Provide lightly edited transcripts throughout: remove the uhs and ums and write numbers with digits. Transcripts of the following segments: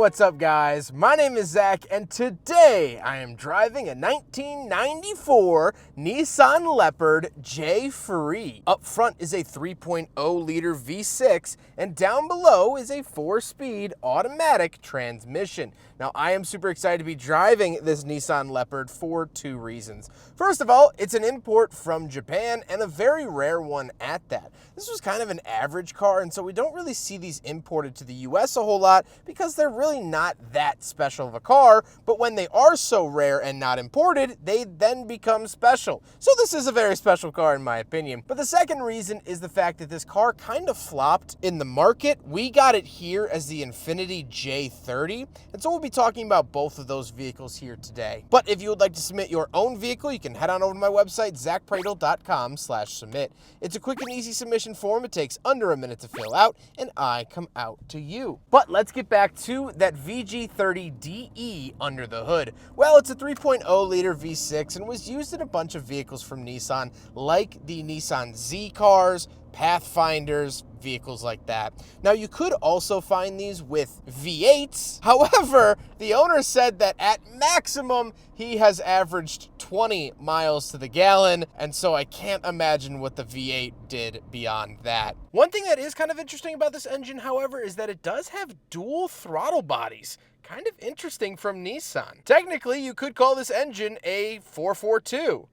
what's up guys? My name is Zach and today I am driving a 1994 Nissan Leopard J Ferie. Up front is a 3.0 liter V6 and down below is a 4-speed automatic transmission. Now I am super excited to be driving this Nissan Leopard for two reasons. First of all, it's an import from Japan and a very rare one at that. This was kind of an average car and so we don't really see these imported to the US a whole lot because they're really not that special of a car, but when they are so rare and not imported, they then become special. So this is a very special car in my opinion. But the second reason is the fact that this car kind of flopped in the market. We got it here as the Infiniti J30, and so we'll be talking about both of those vehicles here today. But if you would like to submit your own vehicle, you can head on over to my website, zackpradel.com/submit. It's a quick and easy submission form. It takes under a minute to fill out, and I come out to you. But let's get back to that VG30DE under the hood. Well, it's a 3.0 liter V6 and was used in a bunch of vehicles from Nissan, like the Nissan Z cars, Pathfinders, vehicles like that. Now, you could also find these with V8s. However, the owner said that at maximum, he has averaged 20 miles to the gallon, and so I can't imagine what the V8 did beyond that. One thing that is kind of interesting about this engine, however, is that it does have dual throttle bodies. Kind of interesting from Nissan. Technically, you could call this engine a 442.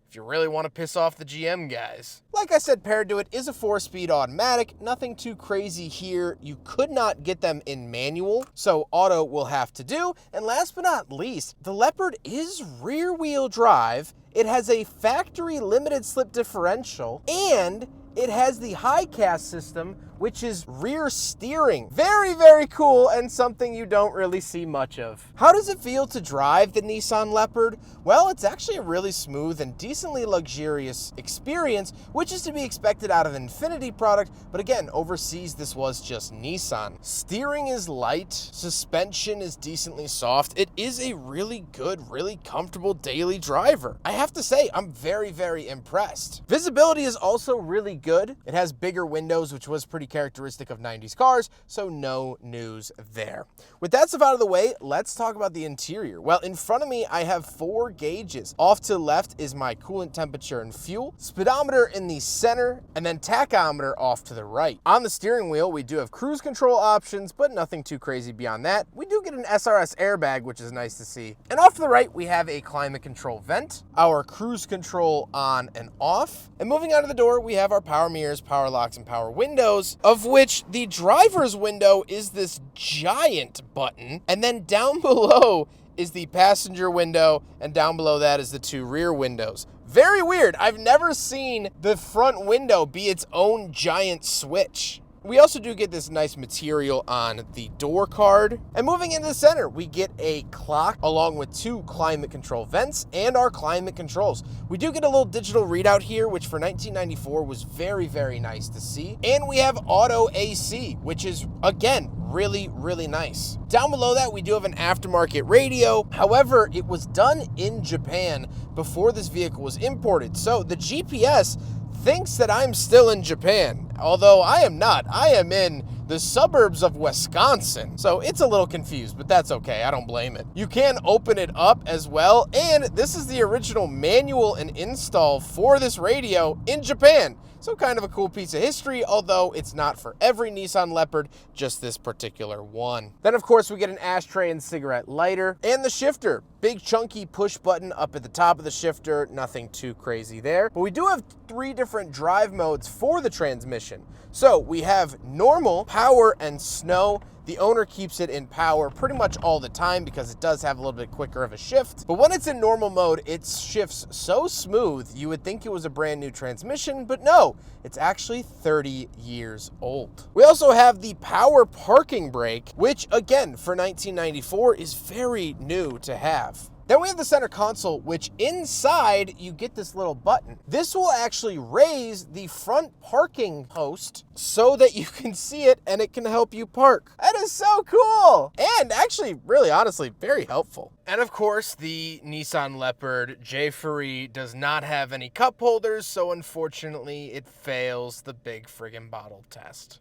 If you really want to piss off the GM guys. Like I said, paired to it is a 4-speed automatic. Nothing too crazy here. You could not get them in manual, so auto will have to do. And last but not least, the Leopard is rear-wheel drive. It has a factory limited slip differential, and it has the high cast system, which is rear steering. Very, very cool and something you don't really see much of. How does it feel to drive the Nissan Leopard? Well, it's actually a really smooth and decently luxurious experience, which is to be expected out of an Infiniti product, but again, overseas this was just Nissan. Steering is light, suspension is decently soft. It is a really good, really comfortable daily driver. I have to say, I'm very, very impressed. Visibility is also really good. It has bigger windows, which was pretty characteristic of 90s cars, so no news there. With that stuff out of the way, let's talk about the interior. Well, in front of me, I have 4 gauges. Off to the left is my coolant temperature and fuel, speedometer in the center, and then tachometer off to the right. On the steering wheel, we do have cruise control options, but nothing too crazy beyond that. We do get an SRS airbag, which is nice to see. And off to the right, we have a climate control vent, our cruise control on and off. And moving out of the door, we have our power mirrors, power locks, and power windows, of which the driver's window is this giant button, and then down below is the passenger window, and down below that is the 2 rear windows. Very weird. I've never seen the front window be its own giant switch. We also do get this nice material on the door card. And moving into the center, we get a clock along with 2 climate control vents and our climate controls. We do get a little digital readout here, which for 1994 was very, very nice to see. And we have auto AC, which is, again, really, really nice. Down below that, we do have an aftermarket radio. However, it was done in Japan before this vehicle was imported. So the GPS thinks that I'm still in Japan, although I am not. I am in the suburbs of Wisconsin. So it's a little confused, but that's okay. I don't blame it. You can open it up as well, and this is the original manual and install for this radio in Japan. So kind of a cool piece of history, although it's not for every Nissan Leopard, just this particular one. Then of course we get an ashtray and cigarette lighter, and the shifter. Big chunky push button up at the top of the shifter, nothing too crazy there. But we do have 3 different drive modes for the transmission. So we have normal, power, and snow. The owner keeps it in power pretty much all the time because it does have a little bit quicker of a shift. But when it's in normal mode, it shifts so smooth, you would think it was a brand new transmission, but no, it's actually 30 years old. We also have the power parking brake, which again, for 1994 is very new to have. Then we have the center console, which inside you get this little button. This will actually raise the front parking post so that you can see it and it can help you park. That is so cool. And actually, really honestly, very helpful. And of course, the Nissan Leopard J Ferie does not have any cup holders, so unfortunately it fails the big friggin' bottle test.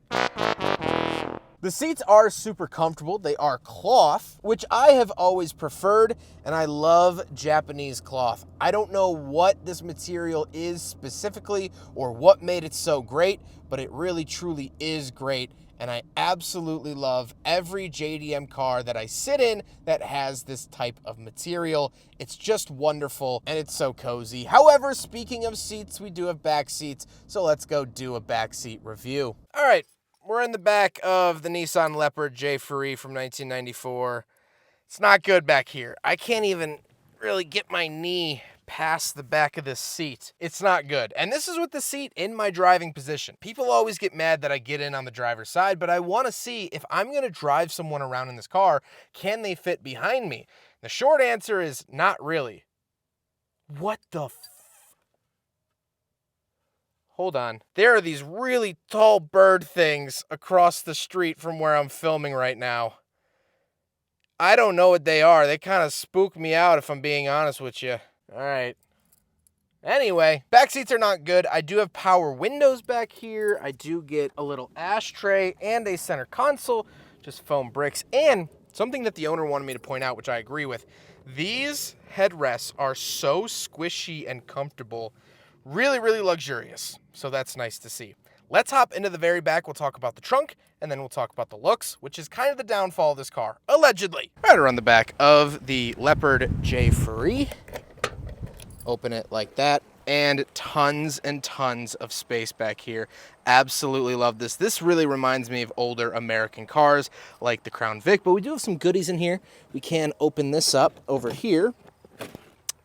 The seats are super comfortable. They are cloth, which I have always preferred, and I love Japanese cloth. I don't know what this material is specifically or what made it so great, but it really truly is great. And I absolutely love every JDM car that I sit in that has this type of material. It's just wonderful, and it's so cozy. However, speaking of seats, we do have back seats, so let's go do a back seat review. All right, we're in the back of the Nissan Leopard J Ferie from 1994. It's not good back here. I can't even really get my knee past the back of this seat. It's not good. And this is with the seat in my driving position. People always get mad that I get in on the driver's side, but I want to see if I'm going to drive someone around in this car, can they fit behind me? The short answer is not really. What the Hold on. There are these really tall bird things across the street from where I'm filming right now. I don't know what they are. They kind of spook me out if I'm being honest with you. All right. Anyway, back seats are not good. I do have power windows back here. I do get a little ashtray and a center console, just foam bricks. And something that the owner wanted me to point out, which I agree with, these headrests are so squishy and comfortable. Really, really luxurious. So that's nice to see. Let's hop into the very back. We'll talk about the trunk, and then we'll talk about the looks, which is kind of the downfall of this car, allegedly. Right around the back of the Leopard J Ferie. Open it like that, and tons of space back here. Absolutely love this. This really reminds me of older American cars like the Crown Vic, but we do have some goodies in here. We can open this up over here,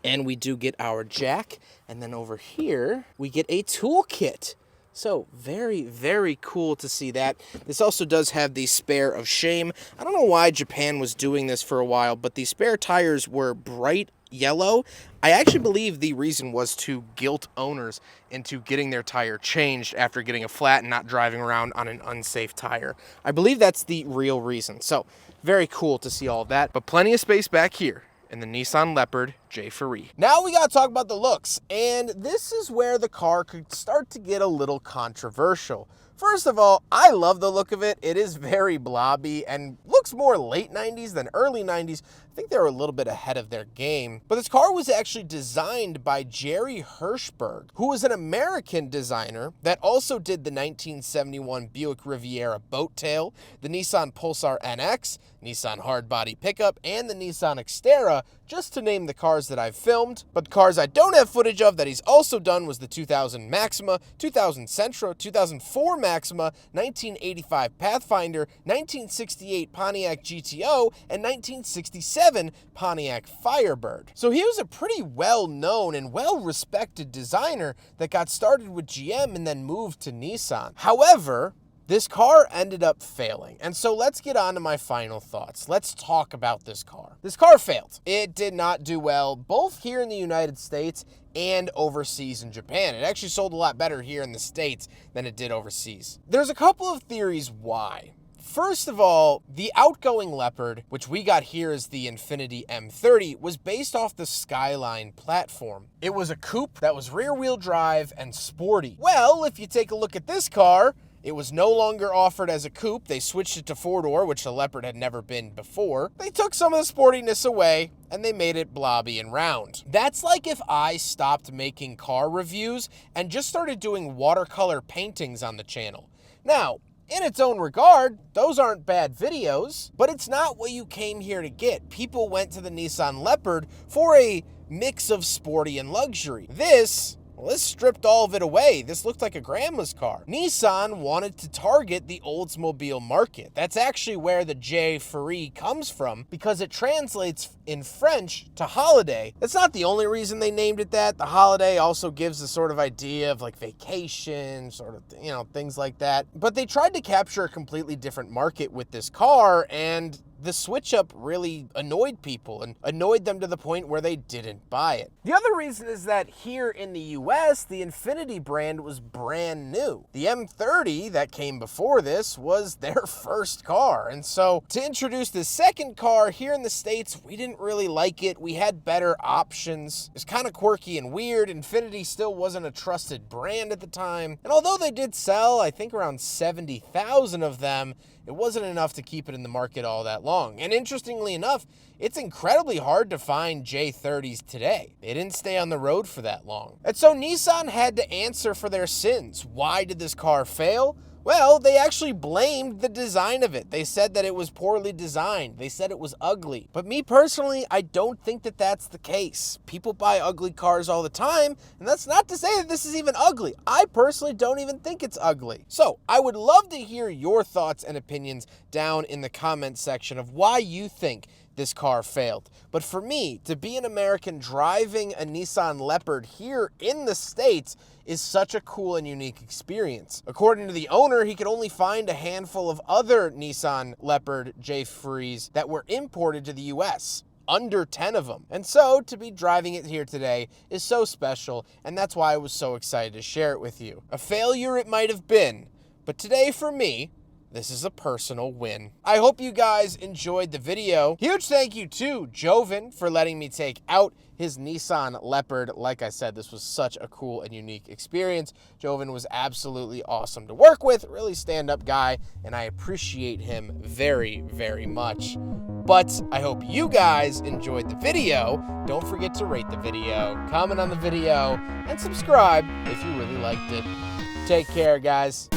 and we do get our jack, and then over here we get a toolkit. So very, very cool to see that. This also does have the spare of shame. I don't know why Japan was doing this for a while, but the spare tires were bright yellow. I actually believe the reason was to guilt owners into getting their tire changed after getting a flat and not driving around on an unsafe tire. I believe that's the real reason. So very cool to see all that, but plenty of space back here in the Nissan Leopard J Ferie. Now we gotta talk about the looks, and this is where the car could start to get a little controversial. First of all, I love the look of it. It is very blobby and looks more late 90s than early 90s. I think they were a little bit ahead of their game. But this car was actually designed by Jerry Hirschberg, who was an American designer that also did the 1971 Buick Riviera boat tail, the Nissan Pulsar NX, Nissan hardbody pickup, and the Nissan Xterra, just to name the cars that I've filmed. But the cars I don't have footage of that he's also done was the 2000 Maxima, 2000 Sentra, 2004 Maxima, 1985 Pathfinder, 1968 Pontiac GTO, and 1967 Pontiac Firebird. So he was a pretty well-known and well-respected designer that got started with GM and then moved to Nissan. However, this car ended up failing, and so let's get on to my final thoughts. Let's talk about this car. This car failed. It did not do well, both here in the United States and overseas in Japan. It actually sold a lot better here in the States than it did overseas. There's a couple of theories why. First of all, the outgoing Leopard, which we got here as the Infiniti M30, was based off the Skyline platform. It was a coupe that was rear-wheel drive and sporty. Well, if you take a look at this car, it was no longer offered as a coupe. They switched it to four-door, which the Leopard had never been before. They took some of the sportiness away, and they made it blobby and round. That's like if I stopped making car reviews and just started doing watercolor paintings on the channel. Now, in its own regard, those aren't bad videos, but it's not what you came here to get. People went to the Nissan Leopard for a mix of sporty and luxury. This stripped all of it away. This looked like a grandma's car. Nissan wanted to target the Oldsmobile market. That's actually where the J Ferie comes from, because it translates in French to holiday. That's not the only reason they named it that. The holiday also gives a sort of idea of like vacation, sort of, things like that. But they tried to capture a completely different market with this car, and the switch up really annoyed people and annoyed them to the point where they didn't buy it. The other reason is that here in the US, the Infiniti brand was brand new. The M30 that came before this was their first car. And so to introduce the second car here in the States, we didn't really like it. We had better options. It's kind of quirky and weird. Infiniti still wasn't a trusted brand at the time. And although they did sell, I think around 70,000 of them, it wasn't enough to keep it in the market all that long. And interestingly enough, it's incredibly hard to find J30s today. They didn't stay on the road for that long. And so Nissan had to answer for their sins. Why did this car fail? Well, they actually blamed the design of it. They said that it was poorly designed. They said it was ugly. But me personally, I don't think that that's the case. People buy ugly cars all the time, and that's not to say that this is even ugly. I personally don't even think it's ugly. So I would love to hear your thoughts and opinions down in the comment section of why you think this car failed. But for me, to be an American driving a Nissan Leopard here in the States is such a cool and unique experience. According to the owner, he could only find a handful of other Nissan Leopard J Feries that were imported to the US. Under 10 of them. And so to be driving it here today is so special, and that's why I was so excited to share it with you. A failure it might have been, but today for me, this is a personal win. I hope you guys enjoyed the video. Huge thank you to Joven for letting me take out his Nissan Leopard. Like I said, this was such a cool and unique experience. Joven was absolutely awesome to work with, really stand-up guy, and I appreciate him very, very much. But I hope you guys enjoyed the video. Don't forget to rate the video, comment on the video, and subscribe if you really liked it. Take care, guys.